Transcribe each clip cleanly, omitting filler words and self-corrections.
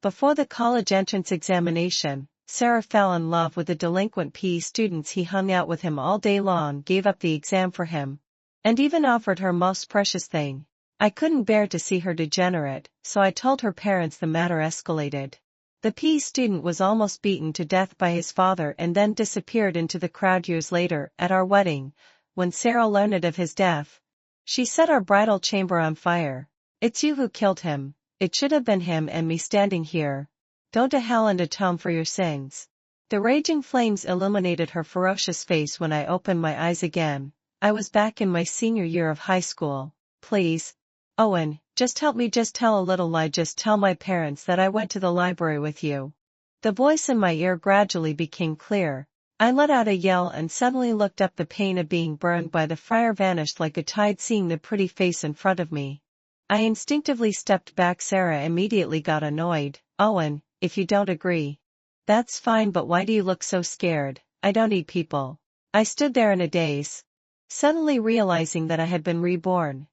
Before the college entrance examination, Sarah fell in love with the delinquent PE students. He hung out with him all day long, gave up the exam for him, and even offered her most precious thing. I couldn't bear to see her degenerate, so I told her parents. The matter escalated. The PE student was almost beaten to death by his father and then disappeared into the crowd. Years later, at our wedding, when Sarah learned of his death, she set our bridal chamber on fire. "It's you who killed him. It should have been him and me standing here. Go to hell and atone for your sins." The raging flames illuminated her ferocious face. When I opened my eyes again, I was back in my senior year of high school. "Please, Owen, just help me. Just tell a little lie. Just tell my parents that I went to the library with you." The voice in my ear gradually became clear. I let out a yell and suddenly looked up. The pain of being burned by the fire vanished like a tide. Seeing the pretty face in front of me, I instinctively stepped back. Sarah immediately got annoyed. "Owen, if you don't agree, that's fine, but why do you look so scared?" "I don't eat people." I stood there in a daze, suddenly realizing that I had been reborn.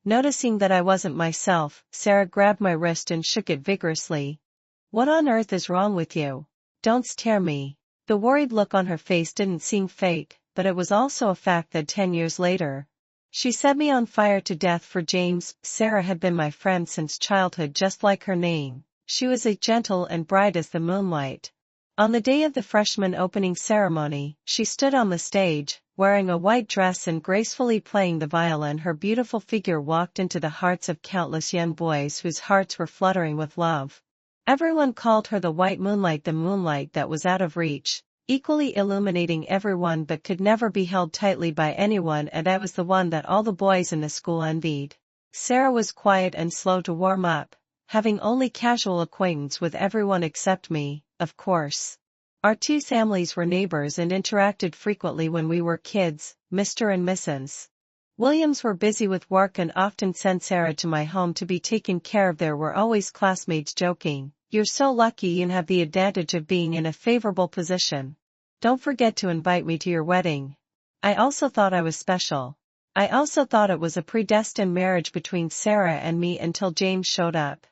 Noticing that I wasn't myself, Sarah grabbed my wrist and shook it vigorously. "What on earth is wrong with you? Don't stare me." The worried look on her face didn't seem fake, but it was also a fact that 10 years later, she set me on fire to death for James. Sarah had been my friend since childhood, just like her name. She was as gentle and bright as the moonlight. On the day of the freshman opening ceremony, she stood on the stage, wearing a white dress and gracefully playing the violin. Her beautiful figure walked into the hearts of countless young boys whose hearts were fluttering with love. Everyone called her the white moonlight, the moonlight that was out of reach, equally illuminating everyone but could never be held tightly by anyone, and I was the one that all the boys in the school envied. Sarah was quiet and slow to warm up, having only casual acquaintance with everyone except me, of course. Our two families were neighbors and interacted frequently when we were kids. Mr. and Mrs. Williams were busy with work and often sent Sarah to my home to be taken care of. There were always classmates joking, "You're so lucky you have the advantage of being in a favorable position. Don't forget to invite me to your wedding." I also thought I was special. I also thought it was a predestined marriage between Sarah and me until James showed up.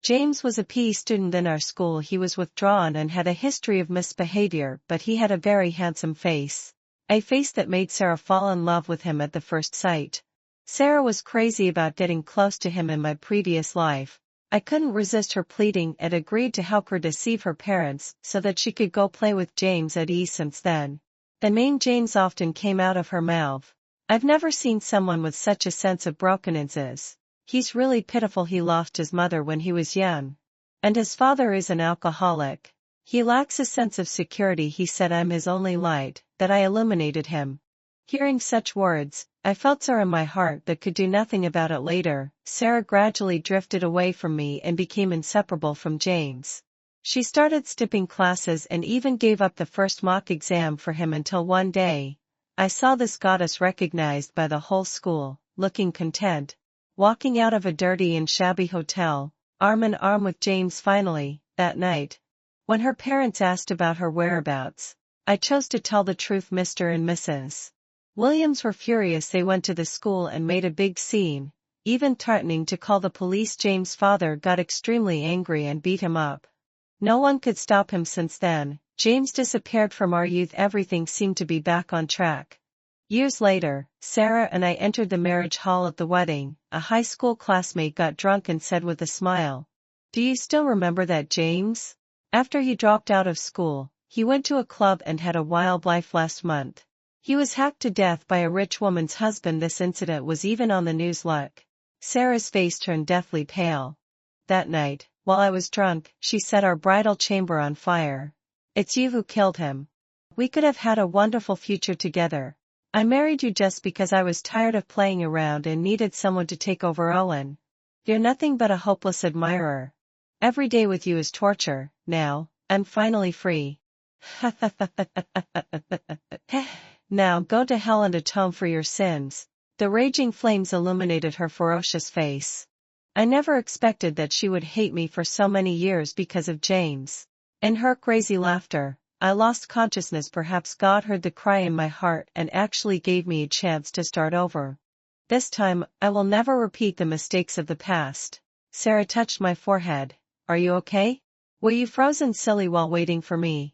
James was a PE student in our school. He was withdrawn and had a history of misbehavior, but he had a very handsome face. A face that made Sarah fall in love with him at the first sight. Sarah was crazy about getting close to him in my previous life. I couldn't resist her pleading and agreed to help her deceive her parents so that she could go play with James at ease. Since then, the name James often came out of her mouth. I've never seen someone with such a sense of brokenness. "He's really pitiful. He lost his mother when he was young. And his father is an alcoholic. He lacks a sense of security. He said I'm his only light, that I illuminated him." Hearing such words, I felt sore in my heart but could do nothing about it. Later, Sarah gradually drifted away from me and became inseparable from James. She started skipping classes and even gave up the first mock exam for him until one day, I saw this goddess recognized by the whole school, looking content, walking out of a dirty and shabby hotel, arm in arm with James. Finally, that night, when her parents asked about her whereabouts, I chose to tell the truth. Mr. and Mrs. Williams were furious. They went to the school and made a big scene, even threatening to call the police. James' father got extremely angry and beat him up. No one could stop him. Since then, James disappeared from our youth. Everything seemed to be back on track. Years later, Sarah and I entered the marriage hall at the wedding. A high school classmate got drunk and said with a smile, "Do you still remember that James? After he dropped out of school, he went to a club and had a wild life. Last month, he was hacked to death by a rich woman's husband. This incident was even on the news." Look. Sarah's face turned deathly pale. "That night, while I was drunk, she set our bridal chamber on fire. It's you who killed him. We could have had a wonderful future together. I married you just because I was tired of playing around and needed someone to take over. Owen, you're nothing but a hopeless admirer. Every day with you is torture. Now, I'm finally free. Now go to hell and atone for your sins." The raging flames illuminated her ferocious face. I never expected that she would hate me for so many years because of James. In her crazy laughter, I lost consciousness. Perhaps God heard the cry in my heart and actually gave me a chance to start over. This time, I will never repeat the mistakes of the past. Sarah touched my forehead. are you okay? Were you frozen silly while waiting for me?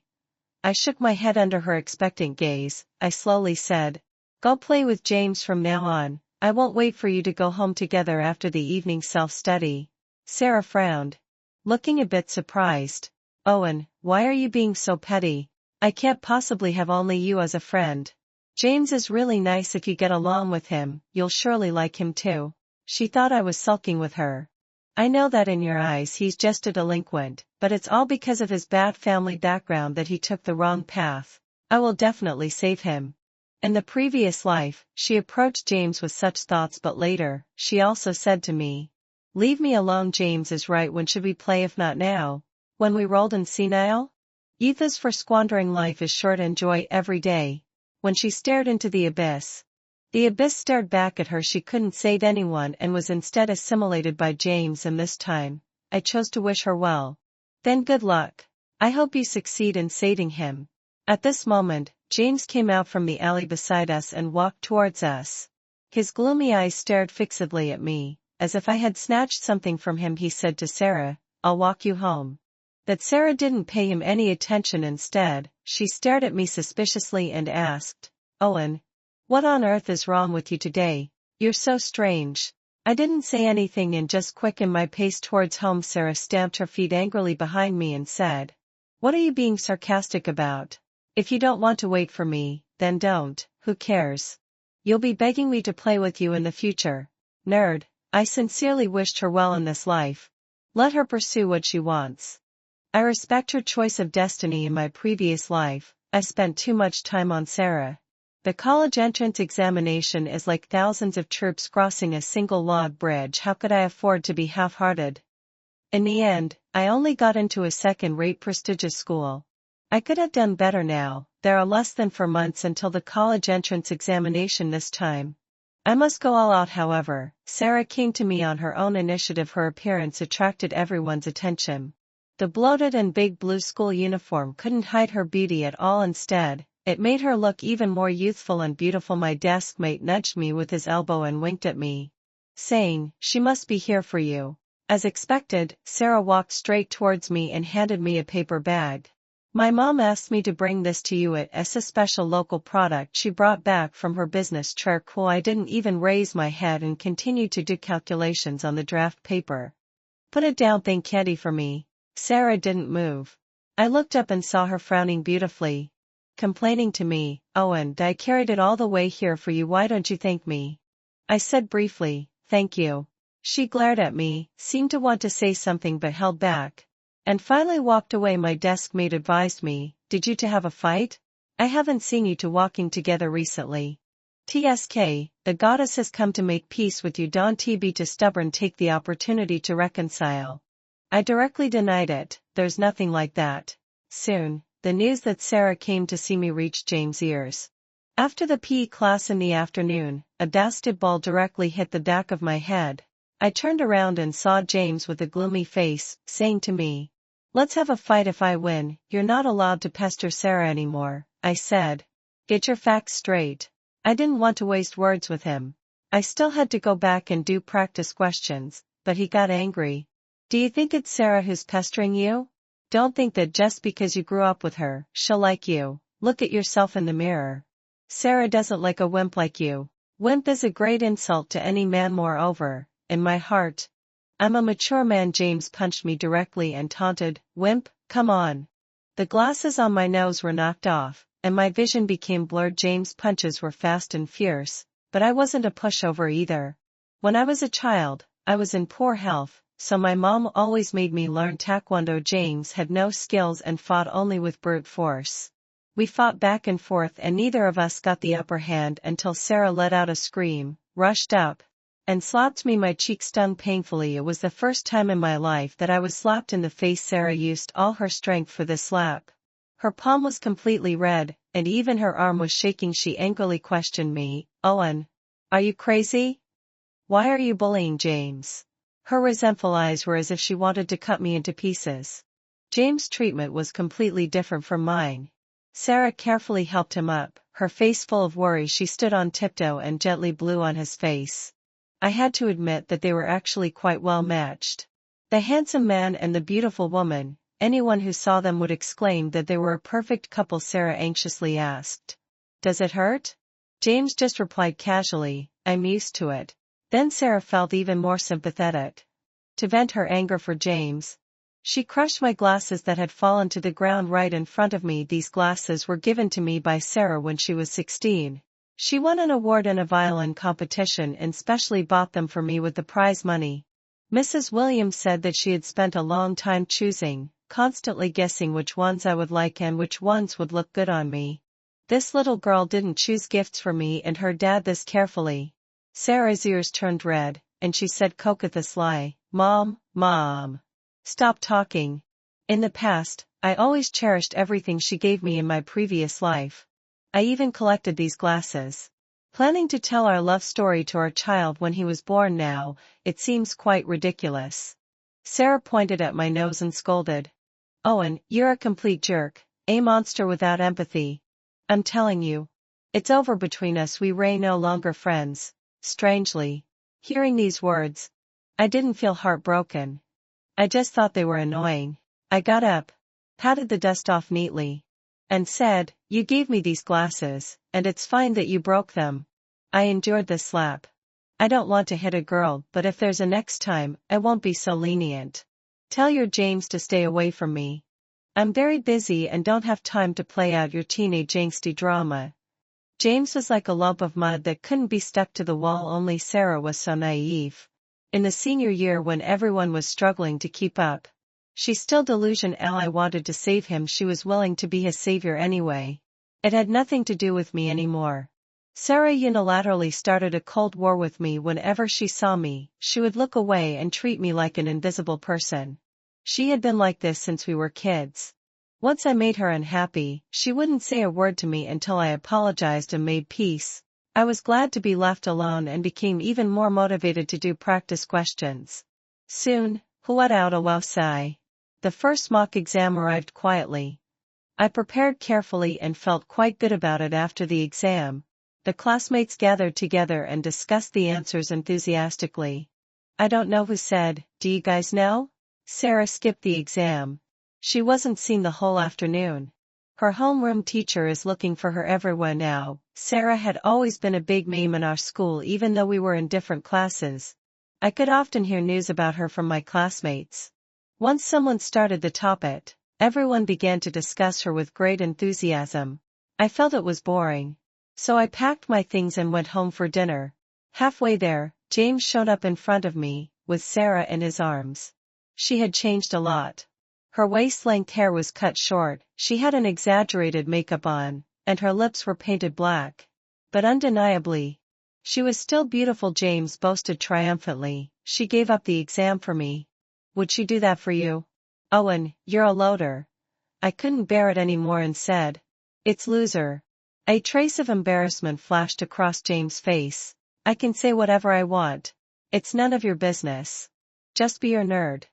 I shook my head under her expectant gaze. I slowly said, go play with James from now on. I won't wait for you to go home together after the evening self-study. Sarah frowned, looking a bit surprised. Owen, why are you being so petty? I can't possibly have only you as a friend. James is really nice if you get along with him, you'll surely like him too. She thought I was sulking with her. I know that in your eyes he's just a delinquent, but it's all because of his bad family background that he took the wrong path. I will definitely save him. In the previous life, she approached James with such thoughts, but later, she also said to me, leave me alone. James is right. When should we play if not now? When we rolled in senile? Youth is for squandering, life is short, enjoy every day. When she stared into the abyss stared back at her. She couldn't save anyone and was instead assimilated by James, and this time, I chose to wish her well. Then good luck. I hope you succeed in saving him. At this moment, James came out from the alley beside us and walked towards us. His gloomy eyes stared fixedly at me, as if I had snatched something from him. He said to Sarah, I'll walk you home. But Sarah didn't pay him any attention. Instead, she stared at me suspiciously and asked, Owen, what on earth is wrong with you today? You're so strange. I didn't say anything and just quickened my pace towards home. Sarah stamped her feet angrily behind me and said, what are you being sarcastic about? If you don't want to wait for me, then don't. Who cares? You'll be begging me to play with you in the future. Nerd. I sincerely wished her well in this life. Let her pursue what she wants. I respect her choice of destiny. In my previous life, I spent too much time on Sarah. The college entrance examination is like thousands of troops crossing a single log bridge. How could I afford to be half-hearted? In the end, I only got into a second-rate prestigious school. I could have done better now. There are less than 4 months until the college entrance examination this time. I must go all out. However, Sarah came to me on her own initiative. Her appearance attracted everyone's attention. The bloated and big blue school uniform couldn't hide her beauty at all. Instead, it made her look even more youthful and beautiful. My desk mate nudged me with his elbow and winked at me, saying, she must be here for you. As expected, Sarah walked straight towards me and handed me a paper bag. My mom asked me to bring this to you. It's a special local product she brought back from her business trip. Cool. I didn't even raise my head and continued to do calculations on the draft paper. Put it down. Think candy for me. Sarah didn't move. I looked up and saw her frowning beautifully, complaining to me, Owen, I carried it all the way here for you. Why don't you thank me? I said briefly, thank you. She glared at me, seemed to want to say something but held back, and finally walked away. My desk mate advised me, did you two have a fight? I haven't seen you two walking together recently. TSK, the goddess has come to make peace with you. Don't be too stubborn. Take the opportunity to reconcile. I directly denied it. There's nothing like that. Soon, the news that Sarah came to see me reached James' ears. After the PE class in the afternoon, a basketball directly hit the back of my head. I turned around and saw James with a gloomy face, saying to me, let's have a fight. If I win, you're not allowed to pester Sarah anymore. I said, get your facts straight. I didn't want to waste words with him. I still had to go back and do practice questions, but he got angry. Do you think it's Sarah who's pestering you? Don't think that just because you grew up with her, she'll like you. Look at yourself in the mirror. Sarah doesn't like a wimp like you. Wimp is a great insult to any man. Moreover, in my heart, I'm a mature man. James punched me directly and taunted, wimp, come on. The glasses on my nose were knocked off, and my vision became blurred. James' punches were fast and fierce, but I wasn't a pushover either. When I was a child, I was in poor health, so my mom always made me learn taekwondo. James had no skills and fought only with brute force. We fought back and forth and neither of us got the upper hand until Sarah let out a scream, rushed up, and slapped me. My cheek stung painfully. It was the first time in my life that I was slapped in the face. Sarah used all her strength for this slap. Her palm was completely red, and even her arm was shaking. She angrily questioned me, Owen, are you crazy? Why are you bullying James? Her resentful eyes were as if she wanted to cut me into pieces. James' treatment was completely different from mine. Sarah carefully helped him up, her face full of worry. She stood on tiptoe and gently blew on his face. I had to admit that they were actually quite well matched. The handsome man and the beautiful woman, anyone who saw them would exclaim that they were a perfect couple. Sarah anxiously asked. Does it hurt? James just replied casually, I'm used to it. Then Sarah felt even more sympathetic. To vent her anger for James, she crushed my glasses that had fallen to the ground right in front of me. These glasses were given to me by Sarah when she was 16. She won an award in a violin competition and specially bought them for me with the prize money. Mrs. Williams said that she had spent a long time choosing, constantly guessing which ones I would like and which ones would look good on me. This little girl didn't choose gifts for me and her dad this carefully. Sarah's ears turned red, and she said cockathiously, Mom. Stop talking. In the past, I always cherished everything she gave me in my previous life. I even collected these glasses. Planning to tell our love story to our child when he was born. Now, it seems quite ridiculous. Sarah pointed at my nose and scolded. Owen, you're a complete jerk, a monster without empathy. I'm telling you. It's over between us. We were no longer friends. Strangely. Hearing these words, I didn't feel heartbroken. I just thought they were annoying. I got up, patted the dust off neatly, and said, You gave me these glasses, and it's fine that you broke them. I endured the slap. I don't want to hit a girl, but if there's a next time, I won't be so lenient. Tell your James to stay away from me. I'm very busy and don't have time to play out your teenage angsty drama. James was like a lump of mud that couldn't be stuck to the wall. Only Sarah was so naive. In the senior year when everyone was struggling to keep up, she still delusional. I wanted to save him. She was willing to be his savior anyway. It had nothing to do with me anymore. Sarah unilaterally started a cold war with me. Whenever she saw me, she would look away and treat me like an invisible person. She had been like this since we were kids. Once I made her unhappy, she wouldn't say a word to me until I apologized and made peace. I was glad to be left alone and became even more motivated to do practice questions. Soon, what out a wow sigh. The first mock exam arrived quietly. I prepared carefully and felt quite good about it. After the exam, the classmates gathered together and discussed the answers enthusiastically. I don't know who said, do you guys know? Sarah skipped the exam. She wasn't seen the whole afternoon. Her homeroom teacher is looking for her everywhere now. Sarah had always been a big name in our school even though we were in different classes. I could often hear news about her from my classmates. Once someone started the topic, everyone began to discuss her with great enthusiasm. I felt it was boring. So I packed my things and went home for dinner. Halfway there, James showed up in front of me, with Sarah in his arms. She had changed a lot. Her waist-length hair was cut short, she had an exaggerated makeup on, and her lips were painted black. But undeniably, she was still beautiful. James boasted triumphantly, she gave up the exam for me. Would she do that for you? Owen, you're a loader. I couldn't bear it anymore and said, it's loser. A trace of embarrassment flashed across James' face. I can say whatever I want. It's none of your business. Just be your nerd.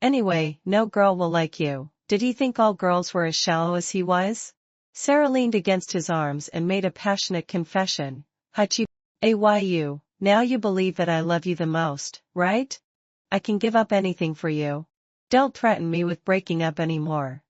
Anyway, no girl will like you. Did he think all girls were as shallow as he was? Sarah leaned against his arms and made a passionate confession. Hachi, AYU, now you believe that I love you the most, right? I can give up anything for you. Don't threaten me with breaking up anymore.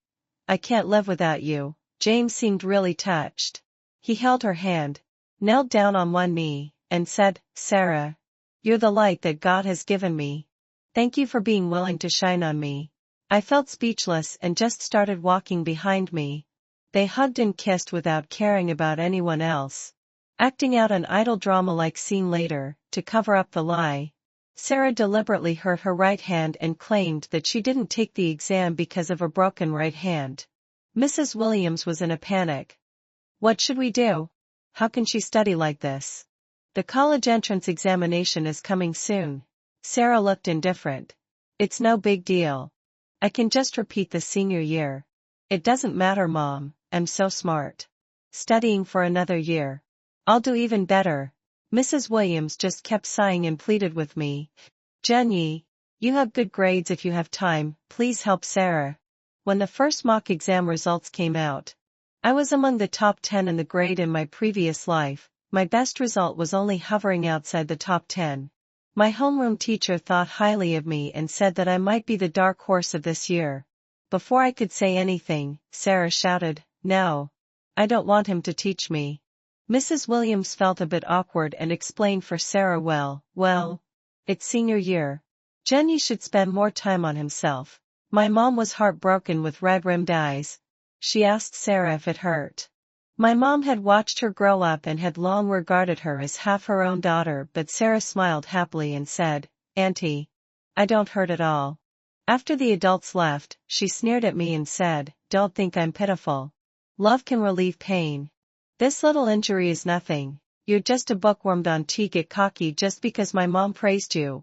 I can't live without you. James seemed really touched. He held her hand, knelt down on one knee, and said, Sarah, you're the light that God has given me. Thank you for being willing to shine on me. I felt speechless and just started walking behind me. They hugged and kissed without caring about anyone else. Acting out an idle drama-like scene later, to cover up the lie, Sarah deliberately hurt her right hand and claimed that she didn't take the exam because of a broken right hand. Mrs. Williams was in a panic. What should we do? How can she study like this? The college entrance examination is coming soon. Sarah looked indifferent. It's no big deal. I can just repeat the senior year. It doesn't matter, Mom, I'm so smart. Studying for another year. I'll do even better. Mrs. Williams just kept sighing and pleaded with me. Jenny, you have good grades if you have time, please help Sarah. When the first mock exam results came out, I was among the top 10 in the grade. In my previous life, my best result was only hovering outside the top 10. My homeroom teacher thought highly of me and said that I might be the dark horse of this year. Before I could say anything, Sarah shouted, "No. I don't want him to teach me." Mrs. Williams felt a bit awkward and explained for Sarah, well, it's senior year. Jenny should spend more time on himself. My mom was heartbroken with red-rimmed eyes. She asked Sarah if it hurt. My mom had watched her grow up and had long regarded her as half her own daughter, but Sarah smiled happily and said, "Auntie, I don't hurt at all." After the adults left, she sneered at me and said, "Don't think I'm pitiful. Love can relieve pain. This little injury is nothing. You're just a bookworm. Don't get cocky just because my mom praised you.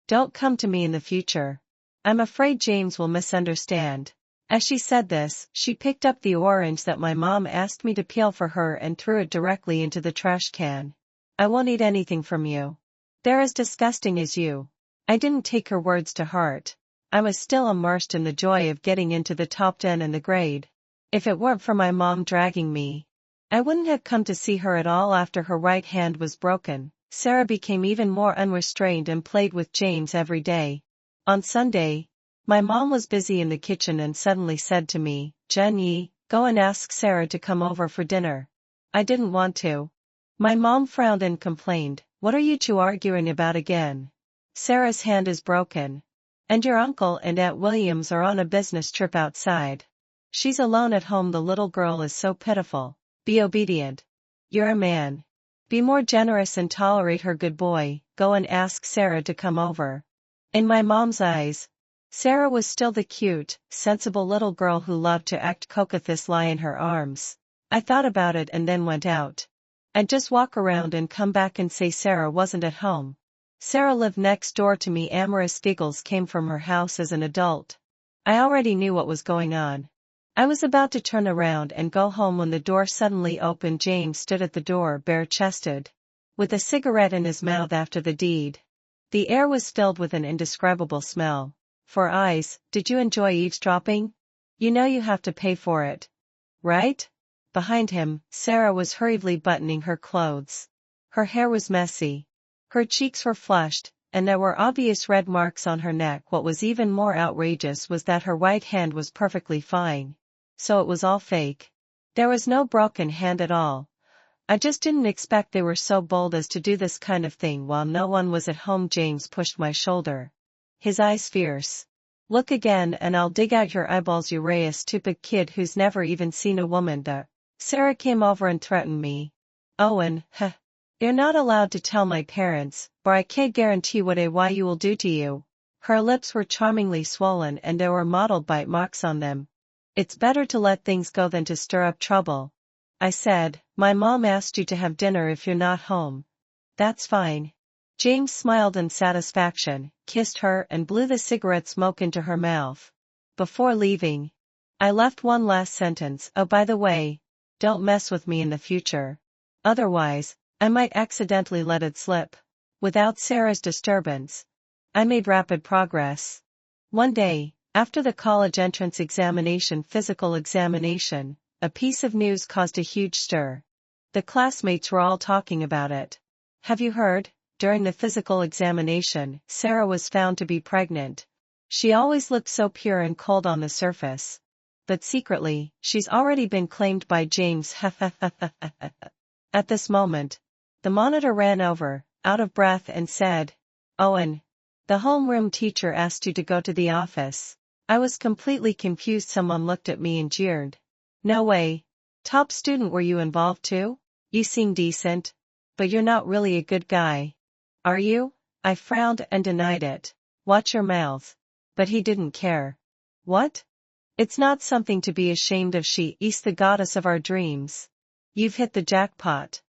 Don't come to me in the future. I'm afraid James will misunderstand." As she said this, she picked up the orange that my mom asked me to peel for her and threw it directly into the trash can. "I won't eat anything from you. They're as disgusting as you." I didn't take her words to heart. I was still immersed in the joy of getting into the top 10 in the grade. If it weren't for my mom dragging me, I wouldn't have come to see her at all. After her right hand was broken, Sarah became even more unrestrained and played with James every day. On Sunday, my mom was busy in the kitchen and suddenly said to me, "Jenny, go and ask Sarah to come over for dinner." I didn't want to. My mom frowned and complained, "What are you two arguing about again? Sarah's hand is broken. And your uncle and Aunt Williams are on a business trip outside. She's alone at home. The little girl is so pitiful. Be obedient. You're a man. Be more generous and tolerate her. Good boy, go and ask Sarah to come over." In my mom's eyes, Sarah was still the cute, sensible little girl who loved to act coquettish, lie in her arms. I thought about it and then went out. I'd just walk around and come back and say Sarah wasn't at home. Sarah lived next door to me. Amorous giggles came from her house as an adult. I already knew what was going on. I was about to turn around and go home when the door suddenly opened. James stood at the door, bare-chested, with a cigarette in his mouth. After the deed, the air was filled with an indescribable smell. For eyes, did you enjoy eavesdropping? You know you have to pay for it, right? Behind him, Sarah was hurriedly buttoning her clothes. Her hair was messy. Her cheeks were flushed, and there were obvious red marks on her neck. What was even more outrageous was that her right hand was perfectly fine. So it was all fake. There was no broken hand at all. I just didn't expect they were so bold as to do this kind of thing while no one was at home. James pushed my shoulder, his eyes fierce. "Look again and I'll dig out your eyeballs. You're a stupid kid who's never even seen a woman." Sarah came over and threatened me. "Owen, you're not allowed to tell my parents, or I can't guarantee what you will do to you." Her lips were charmingly swollen and there were mottled bite marks on them. "It's better to let things go than to stir up trouble." I said, "My mom asked you to have dinner if you're not home." "That's fine." James smiled in satisfaction, kissed her and blew the cigarette smoke into her mouth. Before leaving, I left one last sentence. "Oh, by the way, don't mess with me in the future. Otherwise, I might accidentally let it slip." Without Sarah's disturbance, I made rapid progress. One day, after the college entrance examination, physical examination, a piece of news caused a huge stir. The classmates were all talking about it. "Have you heard? During the physical examination, Sarah was found to be pregnant. She always looked so pure and cold on the surface. But secretly, she's already been claimed by James." At this moment, the monitor ran over, out of breath, and said, "Owen, the homeroom teacher asked you to go to the office." I was completely confused. Someone looked at me and jeered. "No way. Top student, were you involved too? You seem decent. But you're not really a good guy. Are you?" I frowned and denied it. "Watch your mouth." But he didn't care. "What? It's not something to be ashamed of. She is the goddess of our dreams. You've hit the jackpot."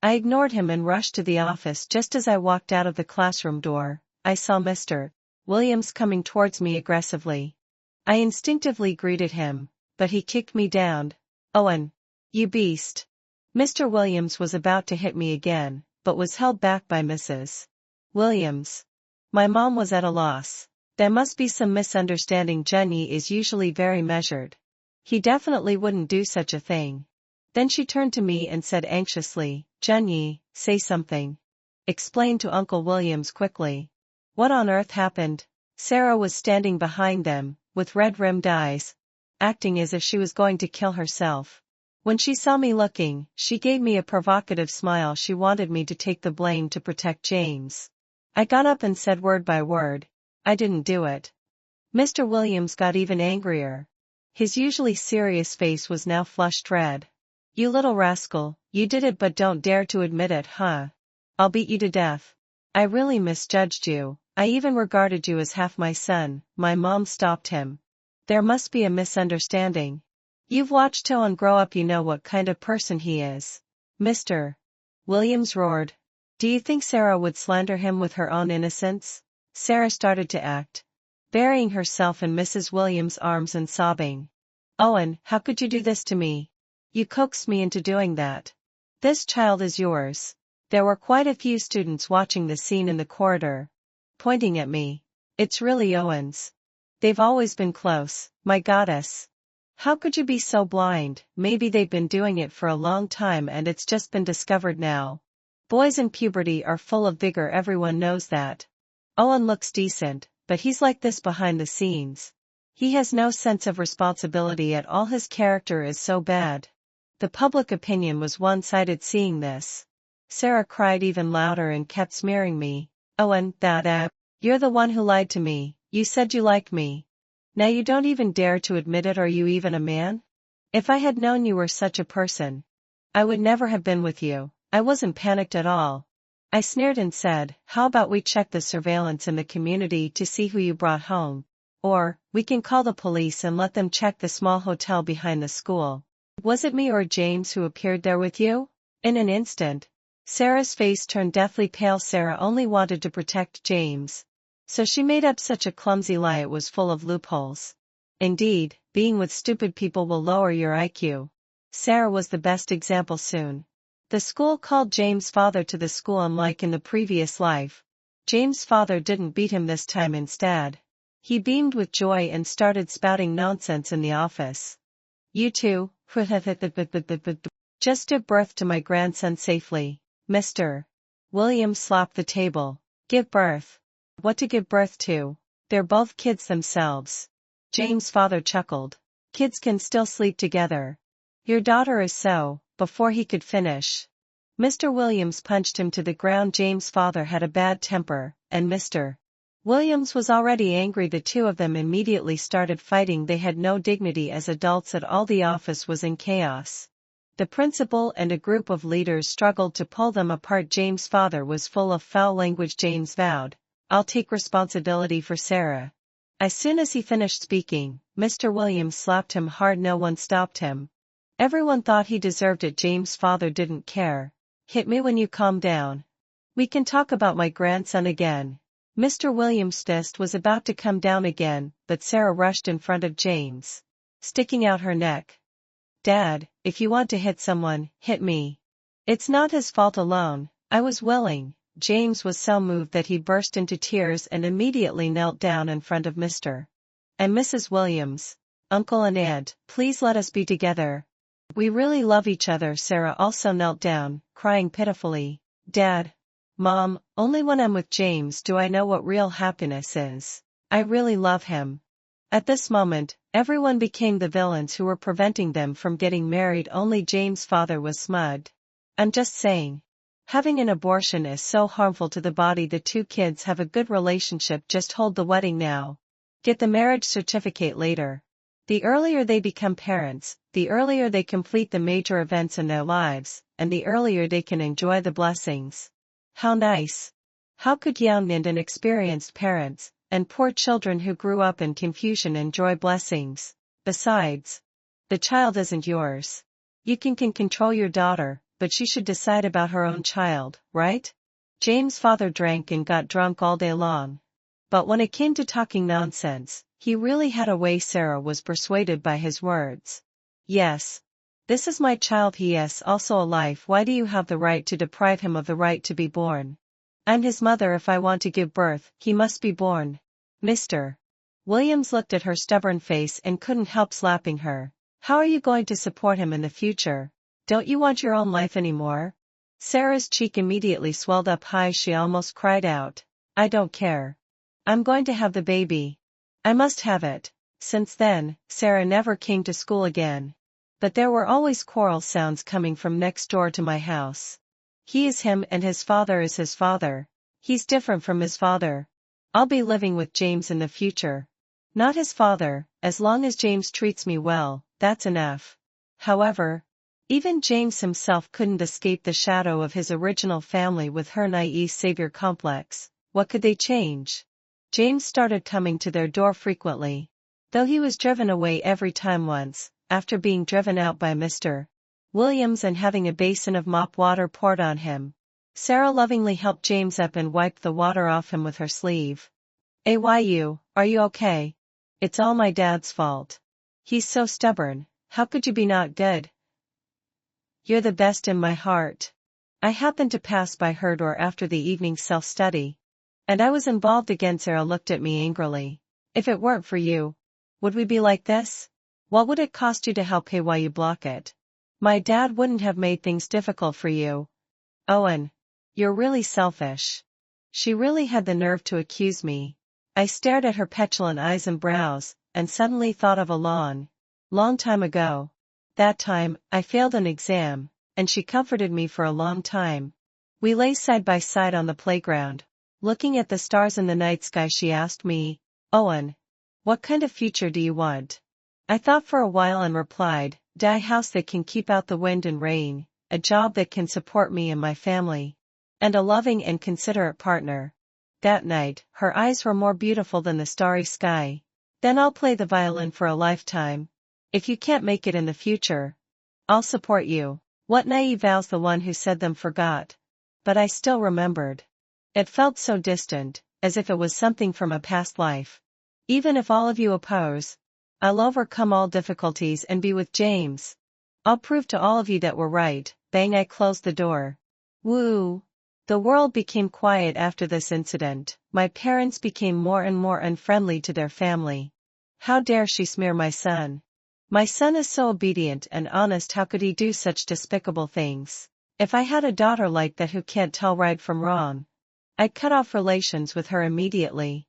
I ignored him and rushed to the office. Just as I walked out of the classroom door, I saw Mr. Williams coming towards me aggressively. I instinctively greeted him, but he kicked me down. "Owen, you beast." Mr. Williams was about to hit me again, but was held back by Mrs. Williams. My mom was at a loss. There must be some misunderstanding. Jenny is usually very measured. He definitely wouldn't do such a thing. Then she turned to me and said anxiously, "Jenny, say something." explained to Uncle Williams quickly. What on earth happened? Sarah was standing behind them, with red-rimmed eyes, acting as if she was going to kill herself. When she saw me looking, she gave me a provocative smile. She wanted me to take the blame to protect James. I got up and said word by word, I didn't do it. Mr. Williams got even angrier. His usually serious face was now flushed red. You little rascal, you did it but don't dare to admit it, huh? I'll beat you to death. I really misjudged you. I even regarded you as half my son. My mom stopped him. There must be a misunderstanding. You've watched Owen grow up, you know what kind of person he is. Mr. Williams roared. Do you think Sarah would slander him with her own innocence? Sarah started to act, burying herself in Mrs. Williams' arms and sobbing. Owen, how could you do this to me? You coaxed me into doing that. This child is yours. There were quite a few students watching the scene in the corridor, pointing at me. It's really Owen's. They've always been close, my goddess. How could you be so blind? Maybe they've been doing it for a long time and it's just been discovered now. Boys in puberty are full of vigor, everyone knows that. Owen looks decent, but he's like this behind the scenes. He has no sense of responsibility at all. His character is so bad. The public opinion was one-sided seeing this. Sarah cried even louder and kept smearing me. Owen, you're the one who lied to me. You said you liked me. Now you don't even dare to admit it. Are you even a man? If I had known you were such a person, I would never have been with you. I wasn't panicked at all. I sneered and said, how about we check the surveillance in the community to see who you brought home? Or, we can call the police and let them check the small hotel behind the school. Was it me or James who appeared there with you? In an instant, Sarah's face turned deathly pale. Sarah only wanted to protect James, so she made up such a clumsy lie. It was full of loopholes. Indeed, being with stupid people will lower your IQ. Sarah was the best example. Soon, the school called James' father to the school. Unlike in the previous life, James' father didn't beat him this time. Instead, he beamed with joy and started spouting nonsense in the office. You two, just give birth to my grandson safely. Mr. Williams slapped the table. Give birth? What to give birth to? They're both kids themselves. James' father chuckled. Kids can still sleep together. Your daughter is so. Before he could finish, Mr. Williams punched him to the ground. James' father had a bad temper, and Mr. Williams was already angry. The two of them immediately started fighting. They had no dignity as adults at all. The office was in chaos. The principal and a group of leaders struggled to pull them apart. James' father was full of foul language. James vowed, I'll take responsibility for Sarah. As soon as he finished speaking, Mr. Williams slapped him hard. No one stopped him. Everyone thought he deserved it. James' father didn't care. Hit me when you calm down. We can talk about my grandson again. Mr. Williams' fist was about to come down again, but Sarah rushed in front of James, sticking out her neck. Dad, if you want to hit someone, hit me. It's not his fault alone. I was willing. James was so moved that he burst into tears and immediately knelt down in front of Mr. and Mrs. Williams. Uncle and Aunt, please let us be together. We really love each other. Sarah also knelt down, crying pitifully. Dad, Mom, only when I'm with James do I know what real happiness is. I really love him. At this moment, everyone became the villains who were preventing them from getting married. Only James' father was smug. I'm just saying. Having an abortion is so harmful to the body. The two kids have a good relationship. Just hold the wedding now. Get the marriage certificate later. The earlier they become parents, the earlier they complete the major events in their lives, and the earlier they can enjoy the blessings. How nice. How could young and inexperienced parents, and poor children who grew up in confusion enjoy blessings? Besides, the child isn't yours. You can control your daughter, but she should decide about her own child, right? James' father drank and got drunk all day long. But when it came to talking nonsense, he really had a way. Sarah was persuaded by his words. Yes. This is my child. He has also a life. Why do you have the right to deprive him of the right to be born? I'm his mother. If I want to give birth, he must be born. Mr. Williams looked at her stubborn face and couldn't help slapping her. How are you going to support him in the future? Don't you want your own life anymore? Sarah's cheek immediately swelled up high. She almost cried out. I don't care. I'm going to have the baby. I must have it. Since then, Sarah never came to school again. But there were always quarrel sounds coming from next door to my house. He is him and his father is his father. He's different from his father. I'll be living with James in the future. Not his father, as long as James treats me well, that's enough. However, even James himself couldn't escape the shadow of his original family with her naive savior complex. What could they change? James started coming to their door frequently. Though he was driven away every time once, after being driven out by Mr. Williams and having a basin of mop water poured on him. Sarah lovingly helped James up and wiped the water off him with her sleeve. "Ayu, are you okay? It's all my dad's fault. He's so stubborn, how could you be not good? You're the best in my heart." I happened to pass by her door after the evening self-study. And I was involved again. Sarah looked at me angrily. "If it weren't for you, would we be like this? What would it cost you to help pay while you block it? My dad wouldn't have made things difficult for you. Owen, you're really selfish." She really had the nerve to accuse me. I stared at her petulant eyes and brows, and suddenly thought of a long time ago. That time, I failed an exam, and she comforted me for a long time. We lay side by side on the playground. Looking at the stars in the night sky, she asked me, "Owen, what kind of future do you want?" I thought for a while and replied, "A house that can keep out the wind and rain, a job that can support me and my family, and a loving and considerate partner." That night, her eyes were more beautiful than the starry sky. "Then I'll play the violin for a lifetime. If you can't make it in the future, I'll support you." What naive vows the one who said them forgot. But I still remembered. It felt so distant, as if it was something from a past life. "Even if all of you oppose, I'll overcome all difficulties and be with James. I'll prove to all of you that we're right." Bang! I closed the door. Woo! The world became quiet after this incident. My parents became more and more unfriendly to their family. How dare she smear my son? My son is so obedient and honest, how could he do such despicable things? If I had a daughter like that who can't tell right from wrong, I'd cut off relations with her immediately.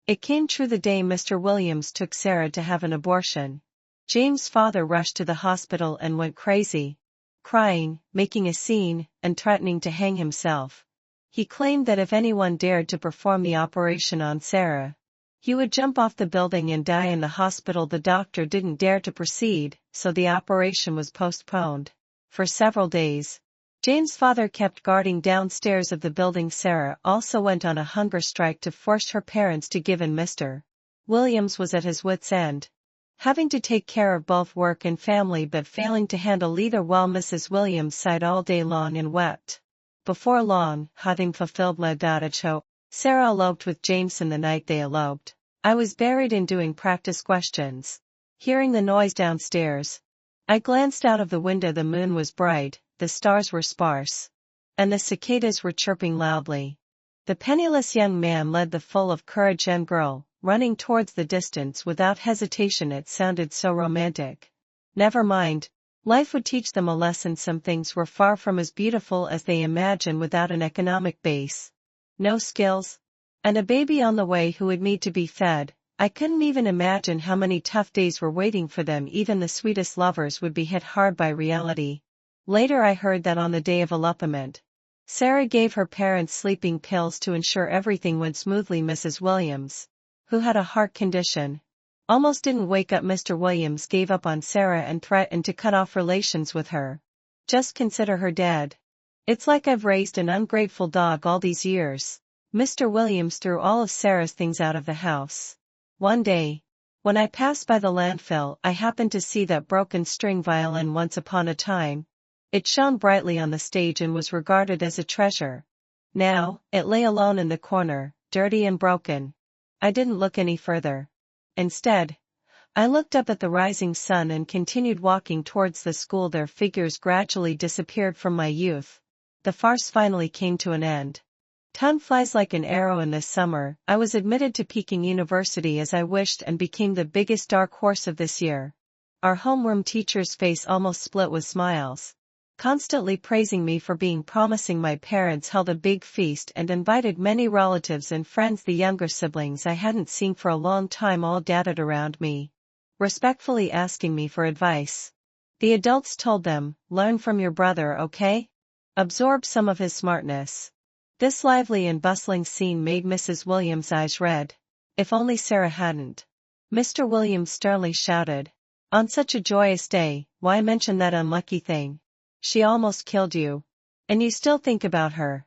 It came true the day Mr. Williams took Sarah to have an abortion. James' father rushed to the hospital and went crazy, crying, making a scene, and threatening to hang himself. He claimed that if anyone dared to perform the operation on Sarah, he would jump off the building and die in the hospital. The doctor didn't dare to proceed, so the operation was postponed. For several days, James' father kept guarding downstairs of the building. Sarah also went on a hunger strike to force her parents to give in. Mr. Williams was at his wits' end, having to take care of both work and family but failing to handle either well. Mrs. Williams sighed all day long and wept. Before long, having fulfilled la dadacho, Sarah eloped with Jameson the night they eloped. I was buried in doing practice questions. Hearing the noise downstairs, I glanced out of the window. The moon was bright, the stars were sparse, and the cicadas were chirping loudly. The penniless young man led the full of courage young girl, running towards the distance without hesitation. It sounded so romantic. Never mind. Life would teach them a lesson. Some things were far from as beautiful as they imagine without an economic base. No skills, and a baby on the way who would need to be fed. I couldn't even imagine how many tough days were waiting for them. Even the sweetest lovers would be hit hard by reality. Later I heard that on the day of elopement, Sarah gave her parents sleeping pills to ensure everything went smoothly. Mrs. Williams, who had a heart condition, almost didn't wake up. Mr. Williams gave up on Sarah and threatened to cut off relations with her. Just consider her dead. It's like I've raised an ungrateful dog all these years. Mr. Williams threw all of Sarah's things out of the house. One day, when I passed by the landfill, I happened to see that broken string violin. Once upon a time, it shone brightly on the stage and was regarded as a treasure. Now, it lay alone in the corner, dirty and broken. I didn't look any further. Instead, I looked up at the rising sun and continued walking towards the school. Their figures gradually disappeared from my youth. The farce finally came to an end. Time flies like an arrow. In this summer, I was admitted to Peking University as I wished and became the biggest dark horse of this year. Our homeroom teacher's face almost split with smiles. constantly praising me for being promising. My parents held a big feast and invited many relatives and friends. The younger siblings I hadn't seen for a long time all gathered around me, respectfully asking me for advice. The adults told them, learn from your brother, okay? Absorb some of his smartness. This lively and bustling scene made Mrs. Williams' eyes red. If only Sarah hadn't. Mr. Williams sternly shouted. On such a joyous day, why mention that unlucky thing? She almost killed you. And you still think about her.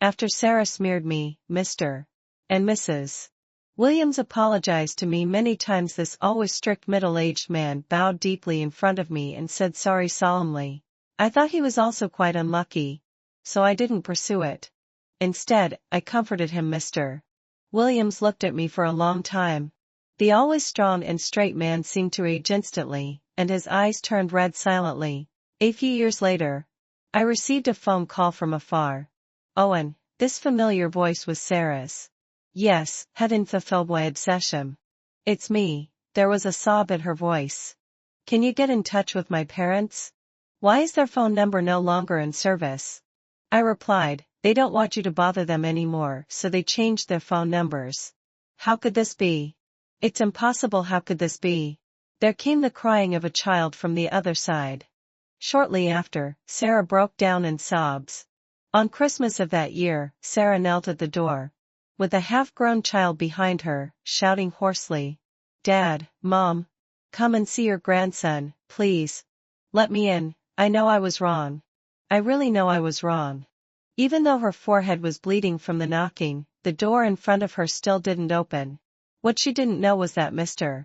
After Sarah smeared me, Mr. and Mrs. Williams apologized to me many times. This always strict middle-aged man bowed deeply in front of me and said sorry solemnly. I thought he was also quite unlucky, so I didn't pursue it. Instead, I comforted him. Mr. Williams looked at me for a long time. The always strong and straight man seemed to age instantly, and his eyes turned red silently. A few years later, I received a phone call from afar. Owen, this familiar voice was Sarah's. Yes, hadn't fulfilled my obsession. It's me. There was a sob in her voice. Can you get in touch with my parents? Why is their phone number no longer in service? I replied, they don't want you to bother them anymore, so they changed their phone numbers. How could this be? It's impossible. How could this be? There came the crying of a child from the other side. Shortly after, Sarah broke down in sobs. On Christmas of that year, Sarah knelt at the door, with a half-grown child behind her, shouting hoarsely, Dad, Mom, come and see your grandson, please. Let me in. I know I was wrong. I really know I was wrong. Even though her forehead was bleeding from the knocking, the door in front of her still didn't open. What she didn't know was that Mr.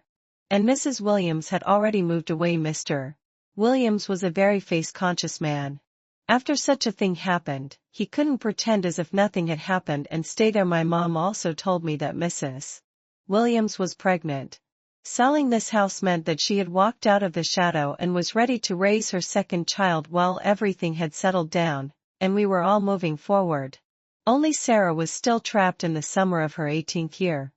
and Mrs. Williams had already moved away. Mr. Williams was a very face-conscious man. After such a thing happened, he couldn't pretend as if nothing had happened and stay there. My mom also told me that Mrs. Williams was pregnant. Selling this house meant that she had walked out of the shadow and was ready to raise her second child while everything had settled down, and we were all moving forward. Only Sarah was still trapped in the summer of her 18th year.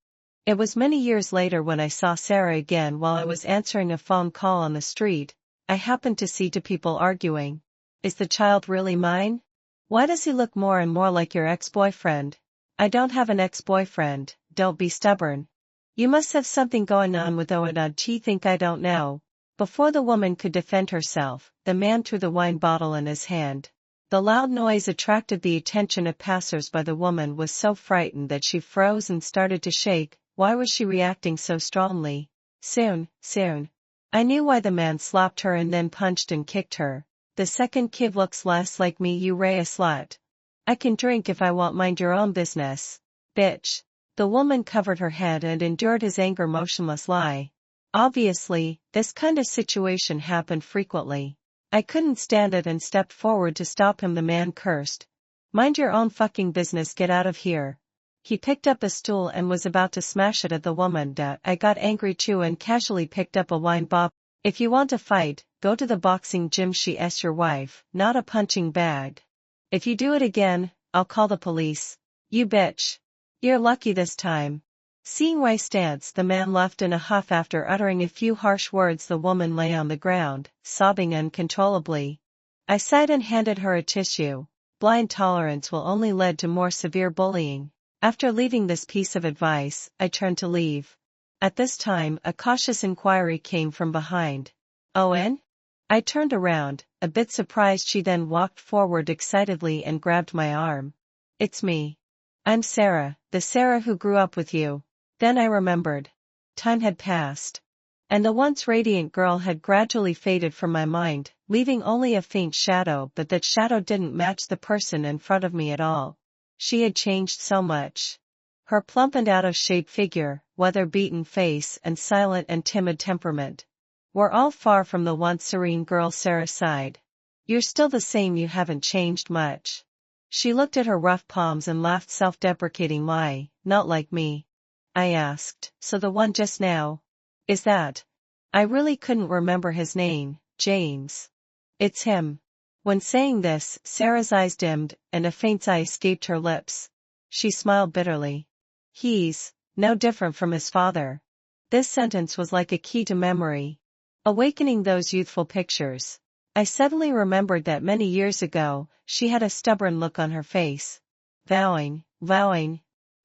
It was many years later when I saw Sarah again while I was answering a phone call on the street. I happened to see two people arguing. Is the child really mine? Why does he look more and more like your ex-boyfriend? I don't have an ex-boyfriend, don't be stubborn. You must have something going on with Owen. She think I don't know. Before the woman could defend herself, the man threw the wine bottle in his hand. The loud noise attracted the attention of passers-by. The woman was so frightened that she froze and started to shake. Why was she reacting so strongly? Soon. I knew why. The man slapped her and then punched and kicked her. The second kid looks less like me. You ray a slut. I can drink if I want. Mind your own business. Bitch. The woman covered her head and endured his anger motionless lie. Obviously, this kind of situation happened frequently. I couldn't stand it and stepped forward to stop him. The man cursed. Mind your own fucking business. Get out of here. He picked up a stool and was about to smash it at the woman. I got angry too and casually picked up a wine bottle. If you want to fight, go to the boxing gym. She's your wife, not a punching bag. If you do it again, I'll call the police. You bitch. You're lucky this time. Seeing my stance, the man left in a huff. After uttering a few harsh words, the woman lay on the ground, sobbing uncontrollably. I sighed and handed her a tissue. Blind tolerance will only lead to more severe bullying. After leaving this piece of advice, I turned to leave. At this time, a cautious inquiry came from behind. Owen? I turned around, a bit surprised. She then walked forward excitedly and grabbed my arm. It's me. I'm Sarah, the Sarah who grew up with you. Then I remembered. Time had passed. And the once radiant girl had gradually faded from my mind, leaving only a faint shadow. But that shadow didn't match the person in front of me at all. She had changed so much. Her plump and out-of-shape figure, weather-beaten face and silent and timid temperament were all far from the once serene girl. Sarah sighed. You're still the same. You haven't changed much. She looked at her rough palms and laughed self-deprecating. Why, not like me? I asked. So the one just now? Is that? I really couldn't remember his name. James. It's him. When saying this, Sarah's eyes dimmed, and a faint sigh escaped her lips. She smiled bitterly. He's no different from his father. This sentence was like a key to memory, awakening those youthful pictures. I suddenly remembered that many years ago, she had a stubborn look on her face. Vowing.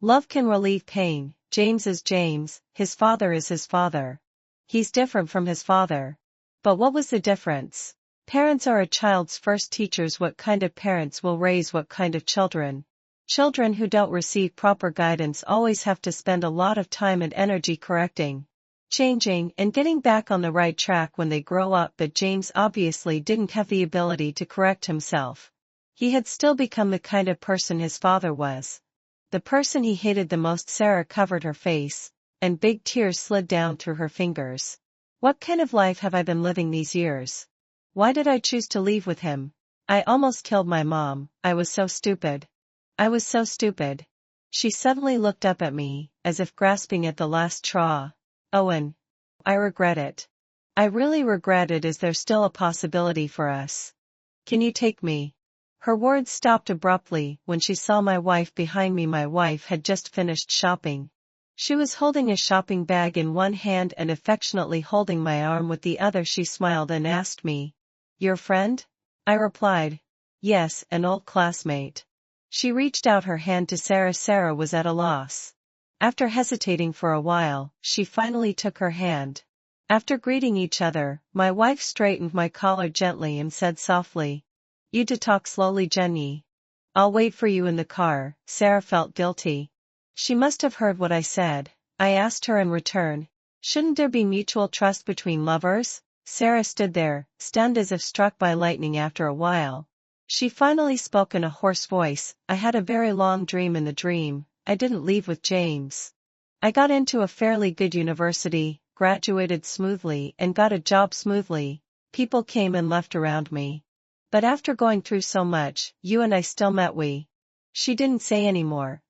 Love can relieve pain. James is James, his father is his father. He's different from his father. But what was the difference? Parents are a child's first teachers. What kind of parents will raise what kind of children? Children who don't receive proper guidance always have to spend a lot of time and energy correcting, changing, and getting back on the right track when they grow up. But James obviously didn't have the ability to correct himself. He had still become the kind of person his father was. The person he hated the most. Sarah covered her face, and big tears slid down through her fingers. What kind of life have I been living these years? Why did I choose to leave with him? I almost killed my mom. I was so stupid. I was so stupid. She suddenly looked up at me, as if grasping at the last straw. Owen. I regret it. I really regret it. Is there still a possibility for us? Can you take me? Her words stopped abruptly when she saw my wife behind me. My wife had just finished shopping. She was holding a shopping bag in one hand and affectionately holding my arm with the other. She smiled and asked me, "Your friend?" I replied, "Yes, an old classmate." She reached out her hand to Sarah. Sarah was at a loss. After hesitating for a while, she finally took her hand. After greeting each other, my wife straightened my collar gently and said softly, "You to talk slowly, Jenny. I'll wait for you in the car." Sarah felt guilty. She must have heard what I said. I asked her in return, "Shouldn't there be mutual trust between lovers?" Sarah stood there, stunned as if struck by lightning. After a while, she finally spoke in a hoarse voice, "I had a very long dream. In the dream, I didn't leave with James. I got into a fairly good university, graduated smoothly, and got a job smoothly. People came and left around me. But after going through so much, you and I still met." She didn't say any more.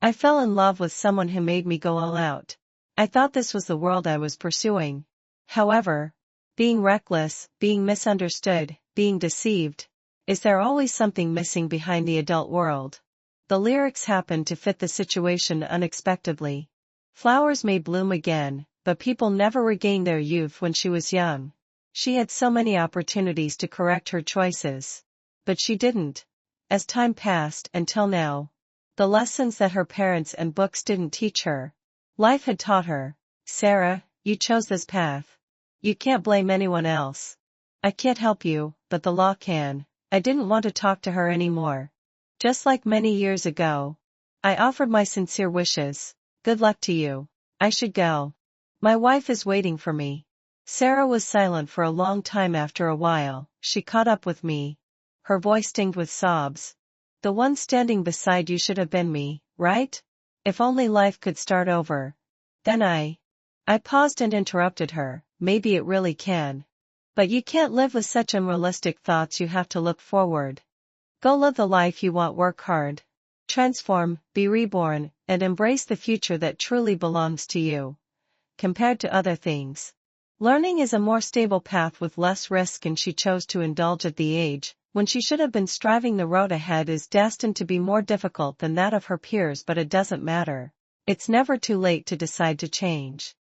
"I fell in love with someone who made me go all out. I thought this was the world I was pursuing. However, being reckless, being misunderstood, being deceived, is there always something missing behind the adult world?" The lyrics happened to fit the situation unexpectedly. Flowers may bloom again, but people never regain their youth. When she was young, she had so many opportunities to correct her choices. But she didn't. As time passed, until now, the lessons that her parents and books didn't teach her, life had taught her. "Sarah, you chose this path. You can't blame anyone else. I can't help you, but the law can." I didn't want to talk to her anymore. Just like many years ago, I offered my sincere wishes. "Good luck to you. I should go. My wife is waiting for me." Sarah was silent for a long time. After a while, she caught up with me, her voice tinged with sobs. "The one standing beside you should have been me, right? If only life could start over." Then I paused and interrupted her, "Maybe it really can. But you can't live with such unrealistic thoughts. You have to look forward. Go live the life you want, work hard, transform, be reborn, and embrace the future that truly belongs to you. Compared to other things, learning is a more stable path with less risk." And she chose to indulge at the age when she should have been striving. The road ahead is destined to be more difficult than that of her peers, but it doesn't matter. It's never too late to decide to change.